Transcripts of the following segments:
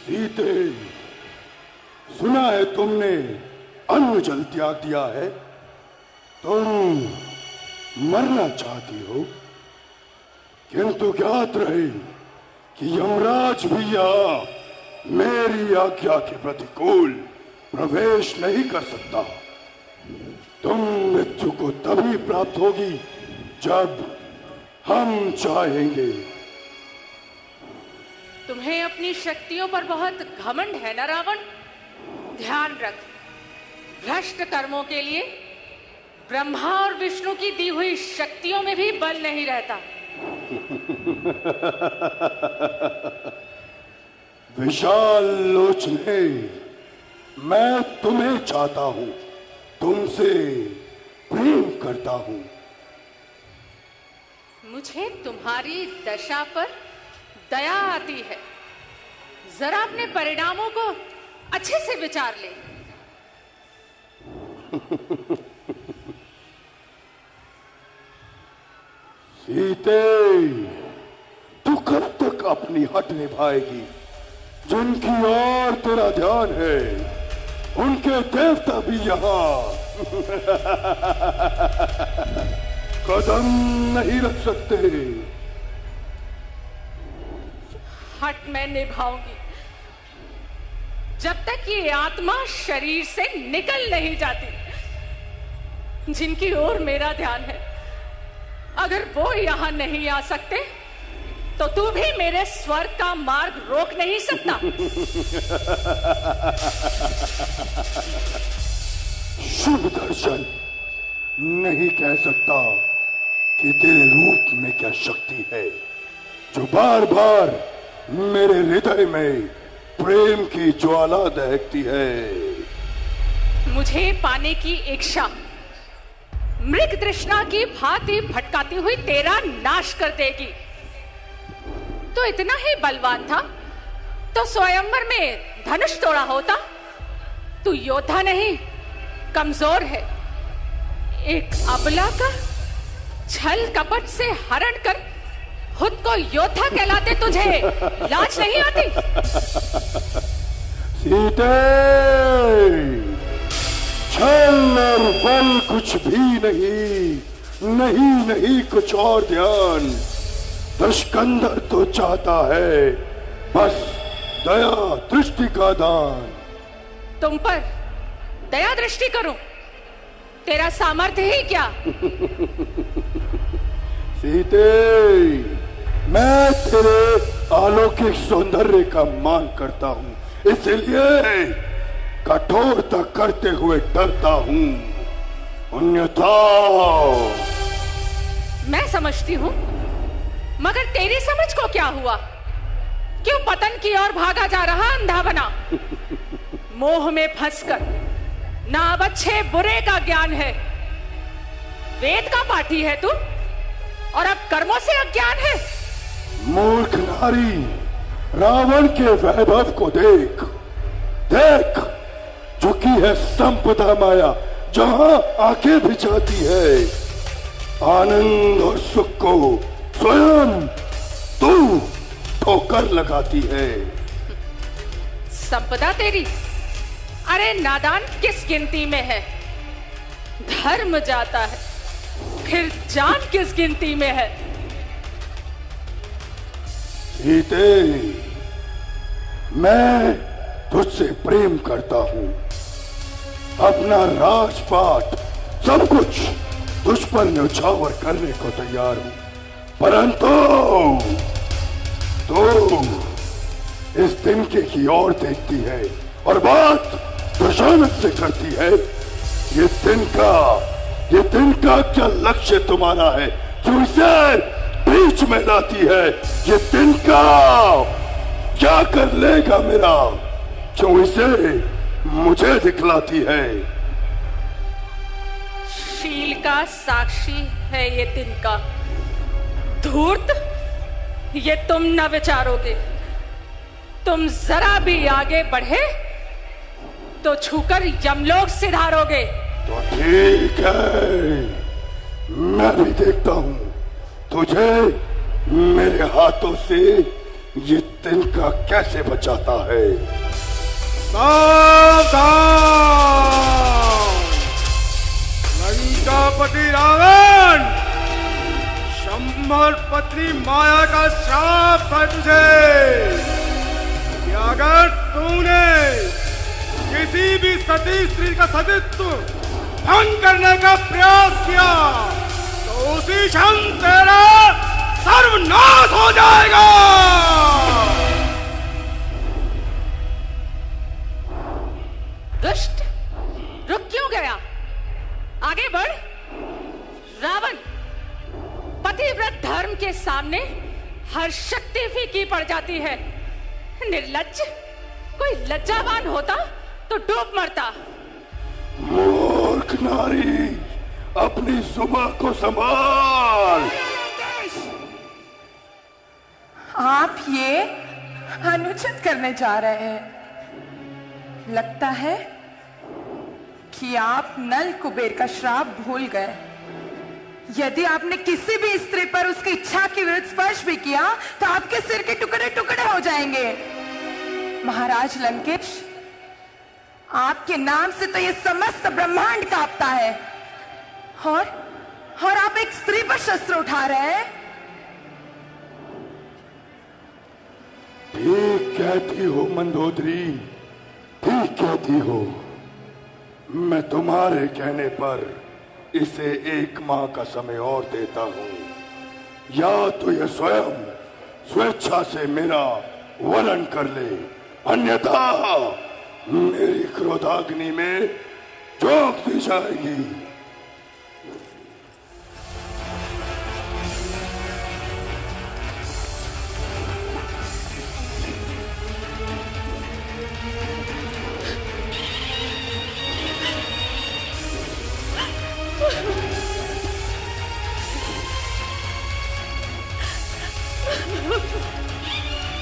सीते, सुना है तुमने अन्न जल त्याग दिया है। तुम मरना चाहती हो, किंतु ज्ञात रहे कि यमराज भी यहाँ मेरी आज्ञा के प्रतिकूल प्रवेश नहीं कर सकता। तुम मृत्यु को तभी प्राप्त होगी जब हम चाहेंगे। तुम्हें अपनी शक्तियों पर बहुत घमंड है ना रावण? ध्यान रख, भ्रष्ट कर्मों के लिए ब्रह्मा और विष्णु की दी हुई शक्तियों में भी बल नहीं रहता। विशाल लोचने, मैं तुम्हें चाहता हूं, तुमसे प्रेम करता हूं। मुझे तुम्हारी दशा पर दया आती है। जरा अपने परिणामों को अच्छे से विचार ले। सीते, तू कब तक अपनी हट निभाएगी? जिनकी ओर तेरा ध्यान है उनके देवता भी यहाँ कदम नहीं रख सकते। हट मैं निभाऊंगी जब तक ये आत्मा शरीर से निकल नहीं जाती। जिनकी ओर मेरा ध्यान है, अगर वो यहां नहीं आ सकते तो तू भी मेरे स्वर्ग का मार्ग रोक नहीं सकता। शुभ दर्शन, नहीं कह सकता कि तेरे रूप में क्या शक्ति है जो बार बार मेरे हृदय में प्रेम की ज्वाला दहकती है। मुझे पाने की इच्छा मृग तृष्णा की भांति भटकाती हुई तेरा नाश कर देगी। तो इतना ही बलवान था तो स्वयंवर में धनुष तोड़ा होता। तू योद्धा नहीं, कमजोर है। एक अबला का छल कपट से हरण कर खुद को योद्धा कहलाते तुझे लाज नहीं आती? सीते, छल और बल कुछ भी नहीं, नहीं कुछ और ध्यान। दुष्कंदर तो चाहता है बस दया दृष्टि का दान। तुम पर दया दृष्टि करूं? तेरा सामर्थ्य ही क्या? सीते, मैं तेरे अलौकिक सौंदर्य का मान करता हूं, इसलिए कठोरता करते हुए डरता हूं। अन्यथा मैं समझती हूं, मगर तेरी समझ को क्या हुआ? क्यों पतन की ओर भागा जा रहा अंधा बना? मोह में फंसकर ना अब अच्छे बुरे का ज्ञान है। वेद का पाठी है तू और अब कर्मों से अज्ञान है। मूर्ख नारी, रावण के वैभव को देख, देख झुकी है संपदा माया जहां आके भी जाती है। आनंद और सुख को स्वयं तू ठोकर लगाती है। संपदा तेरी? अरे नादान, किस गिनती में है? धर्म जाता है, फिर जान किस गिनती में है? सीते, मैं तुझसे प्रेम करता हूं। अपना राजपाट सब कुछ तुझ पर न्यौछावर करने को तैयार हूं, परंतु तू इस तिनके की ओर देखती है और बात दुशानत से करती है। ये तिनका क्या लक्ष्य तुम्हारा है जो इसे बीच में लाती है? ये तिनका क्या कर लेगा मेरा, क्यों इसे मुझे दिखलाती है? शील का साक्षी है ये तिनका। धूर्त, ये तुम न विचारोगे। तुम जरा भी आगे बढ़े तो छूकर यमलोक सिधारोगे। तो ठीक है, मैं भी देखता हूं तुझे मेरे हाथों से ये तिनका कैसे बचाता है। सावधान! लंकापति रावण, शंबर पत्नी माया का श्राप है तुझे कि अगर तूने किसी भी सती स्त्री का सतीत्व भंग करने का प्रयास किया तो उसी क्षण तेरा सर्वनाश हो जाएगा। दुष्ट, रुक क्यों गया? आगे बढ़। रावण, पतिव्रत धर्म के सामने हर शक्ति फीकी पड़ जाती है। निर्लज्ज, कोई लज्जावान होता तो डूब मरता। मूर्ख नारी, अपनी जुबान को संभाल। आप ये अनुचित करने जा रहे हैं। लगता है कि आप नल कुबेर का श्राप भूल गए। यदि आपने किसी भी स्त्री पर उसकी इच्छा के विरुद्ध स्पर्श भी किया तो आपके सिर के टुकड़े टुकड़े हो जाएंगे। महाराज लंकेश, आपके नाम से तो ये समस्त ब्रह्मांड कांपता है और आप एक स्त्री पर शस्त्र उठा रहे हैं। ठीक कहती हो मंदोदरी, ठीक कहती हो। मैं तुम्हारे कहने पर इसे 1 माह का समय और देता हूं, या तो यह स्वयं स्वेच्छा से मेरा वरण कर ले, अन्यथा मेरी क्रोधाग्नि में झोंक दी जाएगी।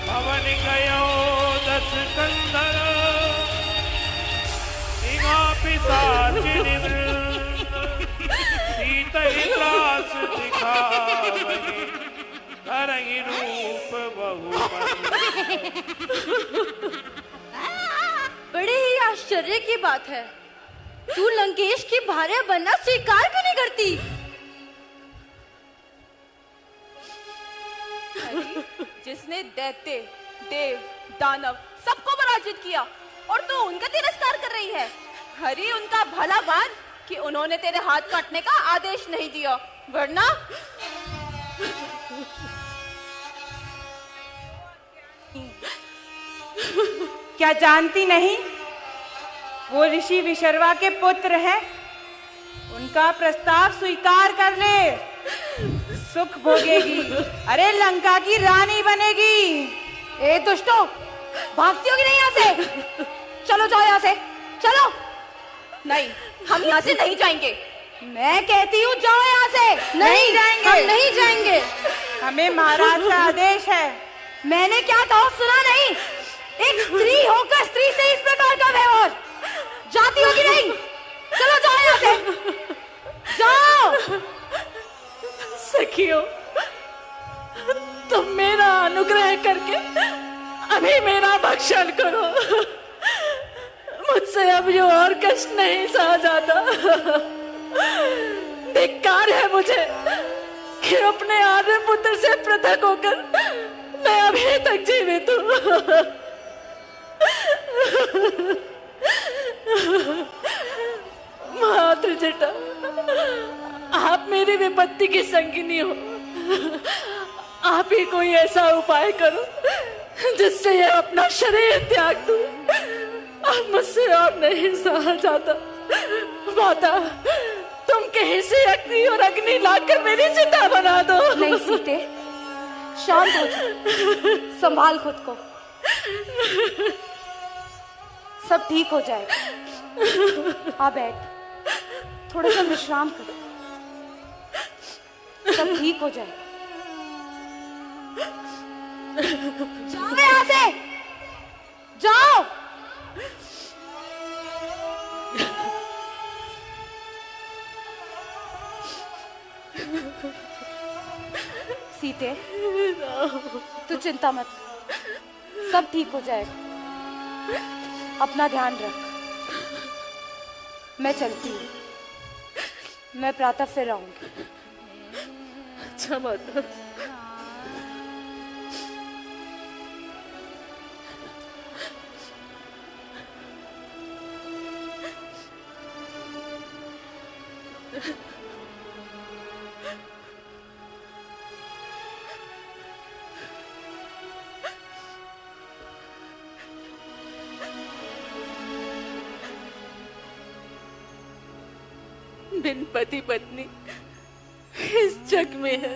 भवन गयो 10 कंदर, इमा पिशाचिनी वृंद, सीतहि त्रास दिखावहि, करहि रूप बहुबंद। बड़े ही आश्चर्य की बात है, तू लंकेश की भार्या बनना स्वीकार क्यों नहीं करती? जिसने दैत्य, देव, दानव सबको पराजित किया और तू उनका तिरस्कार कर रही है। हरि उनका भला मान कि उन्होंने तेरे हाथ काटने का आदेश नहीं दिया, वरना क्या जानती नहीं? वो ऋषि विशर्वा के पुत्र हैं। उनका प्रस्ताव स्वीकार कर ले, सुख भोगेगी। अरे लंका की रानी बनेगी। ए दुष्टो, भागती होगी नहीं यहाँ से? चलो जाओ यहाँ से, चलो। नहीं, हम यहाँ से नहीं जाएंगे। मैं कहती हूँ जाओ यहाँ से। नहीं जाएंगे। हम नहीं जाएंगे। हमें महाराज का आदेश है। मैंने क्या कहा सुना नहीं? एक स्त्री होकर स्त्री से इस प्रकार का व्यवहार, जाती होगी नहीं? चलो जाओ यहाँ से, जाओ। सखियों, तुम मेरा अनुग्रह करके अभी मेरा भक्षण करो। मुझसे अब ये और कष्ट नहीं सहा जाता। धिक्कार है मुझे कि अपने आद्य पुत्र से पृथक होकर मैं अभी तक जीवित हूँ। मातृजटा, आप मेरी विपत्ति की संगिनी हो। आप ही कोई ऐसा उपाय करो जिससे ये अपना शरीर त्याग दूं। अब मुझसे अब नहीं सहा जाता। माता, तुम कहीं से अग्नि और अग्नि लाकर मेरी चिता बना दो। नहीं सीते, शांत हो जा, संभाल खुद को, सब ठीक हो जाएगा। आ बैठ, थोड़ा सा विश्राम कर, सब ठीक हो जाएगा। जाओ यहाँ से, जाओ। सीते, तू चिंता मत, सब ठीक हो जाएगा। अपना ध्यान रख। मैं चलती हूँ, मैं प्रातः फिर आऊंगी। अच्छा माता। बिन पति पत्नी इस जग में है,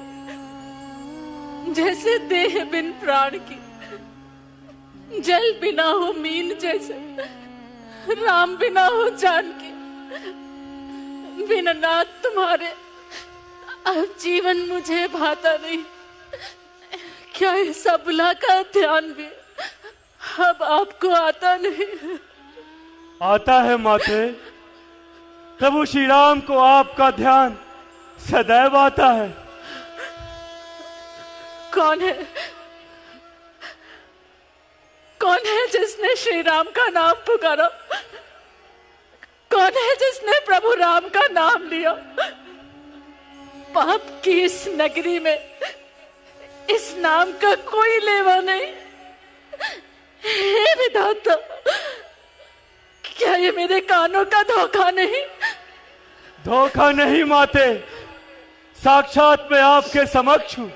जैसे देह बिन प्राण की, जल बिना हो मीन जैसे, राम बिना हो जानकी। बिन नाथ तुम्हारे अब जीवन मुझे भाता नहीं। क्या ऐसा बुला का ध्यान भी अब आपको आता नहीं? आता है माते। प्रभु श्री राम को आपका ध्यान सदैव आता है। कौन है? कौन है जिसने श्री राम का नाम पुकारा? कौन है जिसने प्रभु राम का नाम लिया? पाप की इस नगरी में इस नाम का कोई लेवा नहीं। हे विधाता, क्या ये मेरे कानों का धोखा नहीं? धोखा नहीं माते, साक्षात मैं आपके समक्ष हूं।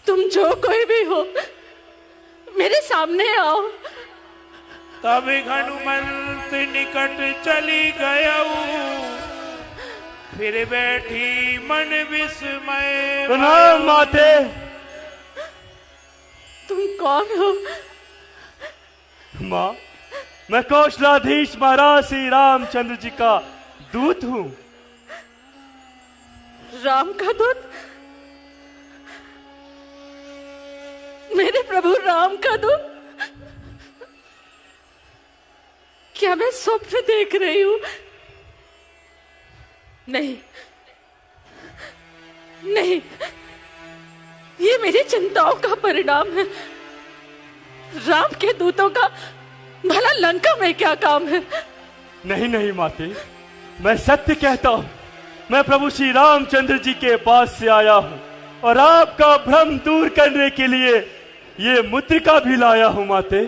तुम जो कोई भी हो, मेरे सामने आओ। तब हनुमंत निकट चली गयऊ, फिर बैठी मन विस्मय। प्रणाम माते। तुम कौन हो? माँ, मैं कौशलाधीश महाराज श्री रामचंद्र जी का दूत हूँ। राम का दूत? मेरे प्रभु राम का दूत? क्या मैं स्वप्न देख रही हूं? नहीं नहीं, ये मेरी चिंताओं का परिणाम है। राम के दूतों का भला लंका में क्या काम है? नहीं नहीं माते, मैं सत्य कहता हूँ। मैं प्रभु श्री रामचंद्र जी के पास से आया हूँ और आपका भ्रम दूर करने के लिए ये मुद्रिका भी लाया हूँ माते।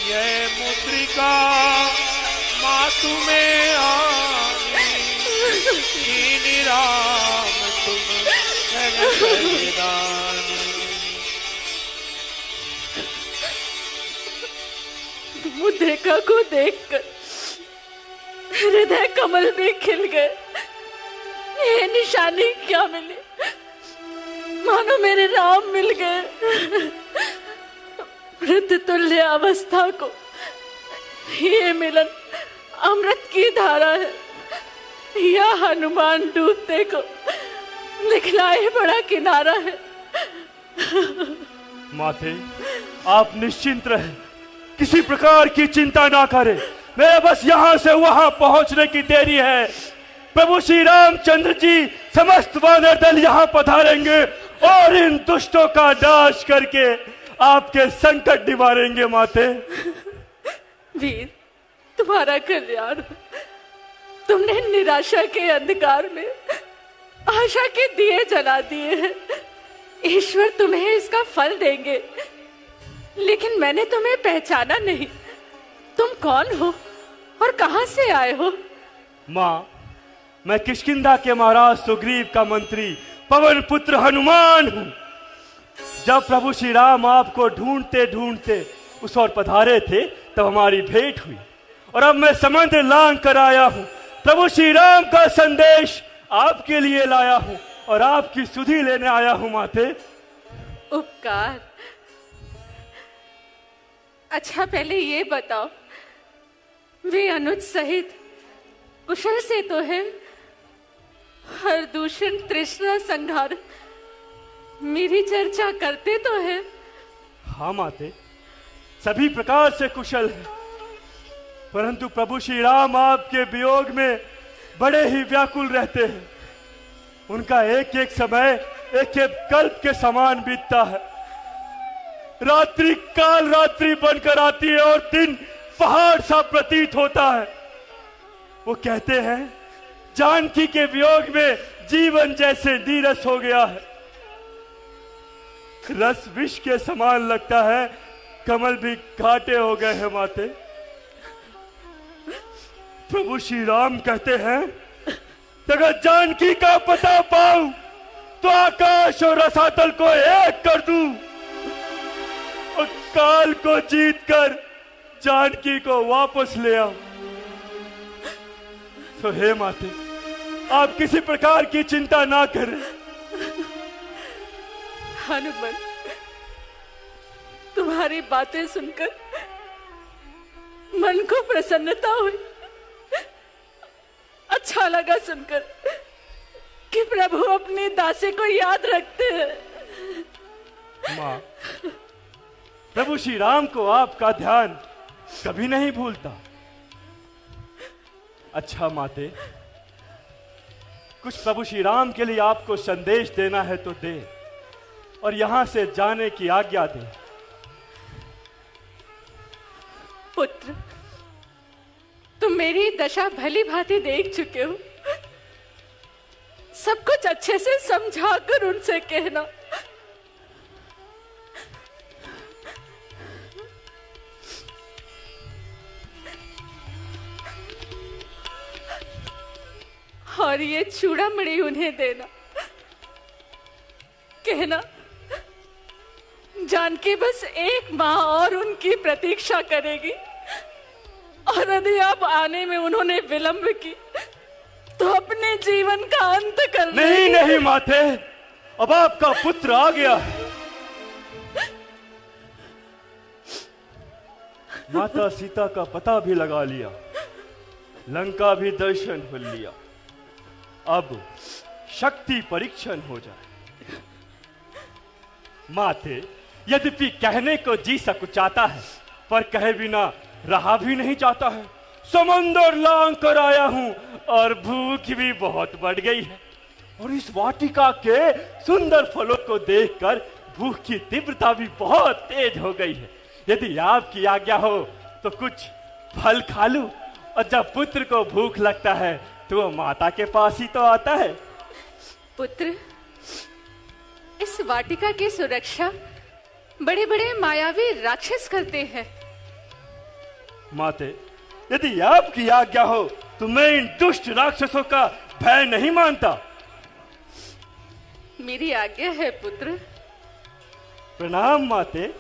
ये मुद्रिका मातु में आनी, कीनी राम तुम मुद्रिका को देखकर हृदय कमल भी खिल गए। ये निशानी क्या मिली? मानो मेरे राम मिल गए। वृद्ध तुल्य अवस्था को ये मिलन अमृत की धारा है, या हनुमान डूबते को दिखलाए बड़ा किनारा है। माते, आप निश्चिंत रहे, किसी प्रकार की चिंता ना करें। मेरे बस यहाँ से वहां पहुंचने की देरी है। प्रभु श्री रामचंद्र जी समस्त वानर दल यहाँ पधारेंगे और इन दुष्टों का नाश करके आपके संकट निवारेंगे माते। वीर, तुम्हारा कल्याण। तुमने निराशा के अंधकार में आशा के दिए जला दिए हैं। ईश्वर तुम्हें इसका फल देंगे। लेकिन मैंने तुम्हें पहचाना नहीं। तुम कौन हो और कहां से आए हो? माँ, मैं किष्किंधा के महाराज सुग्रीव का मंत्री पवन पुत्र हनुमान हूँ। जब प्रभु श्री राम आपको ढूंढते ढूंढते उस ओर पधारे थे, तब हमारी भेंट हुई और अब मैं समुद्र लांग कर आया हूँ। प्रभु श्री राम का संदेश आपके लिए लाया हूँ और आपकी सुधि लेने आया हूँ माते। उपकार। अच्छा, पहले ये बताओ, वे अनुज सहित कुशल से तो है? हर दूषण तृष्णा संहार मेरी चर्चा करते तो है? हाँ माते, सभी प्रकार से कुशल है, परंतु प्रभु श्री राम आपके वियोग में बड़े ही व्याकुल रहते हैं। उनका एक एक समय एक एक कल्प के समान बीतता है। रात्रि काल रात्रि बनकर आती है और दिन पहाड़ सा प्रतीत होता है। वो कहते हैं जानकी के वियोग में जीवन जैसे नीरस हो गया है। रस विष के समान लगता है, कमल भी घाटे हो गए हैं माते। प्रभु श्री राम कहते हैं अगर जानकी का पता पाऊं तो आकाश और रसातल को एक कर दूं और काल को जीतकर जानकी को वापस ले आऊं। तो हे माते, आप किसी प्रकार की चिंता ना करें। हनुमान, तुम्हारी बातें सुनकर मन को प्रसन्नता हुई। अच्छा लगा सुनकर कि प्रभु अपनी दासी को याद रखते हैं। मां, प्रभु श्री राम को आपका ध्यान कभी नहीं भूलता। अच्छा माते, कुछ प्रभु श्री राम के लिए आपको संदेश देना है तो दे, और यहां से जाने की आज्ञा दे। पुत्र, तुम मेरी दशा भली भांति देख चुके हो। सब कुछ अच्छे से समझाकर उनसे कहना। और ये चूड़ामणि उन्हें देना। कहना जानकी बस एक माह और उनकी प्रतीक्षा करेगी, और यदि आप आने में उन्होंने विलंब की तो अपने जीवन का अंत कर नहीं नहीं माते, अब आपका पुत्र आ गया है। माता सीता का पता भी लगा लिया, लंका भी दर्शन हो लिया, अब शक्ति परीक्षण हो जाए। माते, यद्यपि कहने को जी सकुचाता है, पर कहे बिना रहा भी नहीं जाता है। समंदर लांग कर आया हूं और भूख भी बहुत बढ़ गई है, और इस वाटिका के सुंदर फलों को देखकर भूख की तीव्रता भी बहुत तेज हो गई है। यदि आपकी आज्ञा हो तो कुछ फल खा लूं, और जब पुत्र को भूख लगता है तो वो माता के पास ही तो आता है। पुत्र, इस वाटिका की सुरक्षा बड़े बड़े मायावी राक्षस करते हैं। माते, यदि आपकी आज्ञा हो तो मैं इन दुष्ट राक्षसों का भय नहीं मानता। मेरी आज्ञा है पुत्र। प्रणाम माते।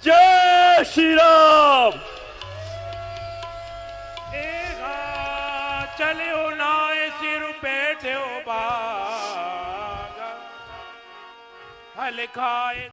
जय श्री राम। चलियो नाए सिर पे बागा, हल खाए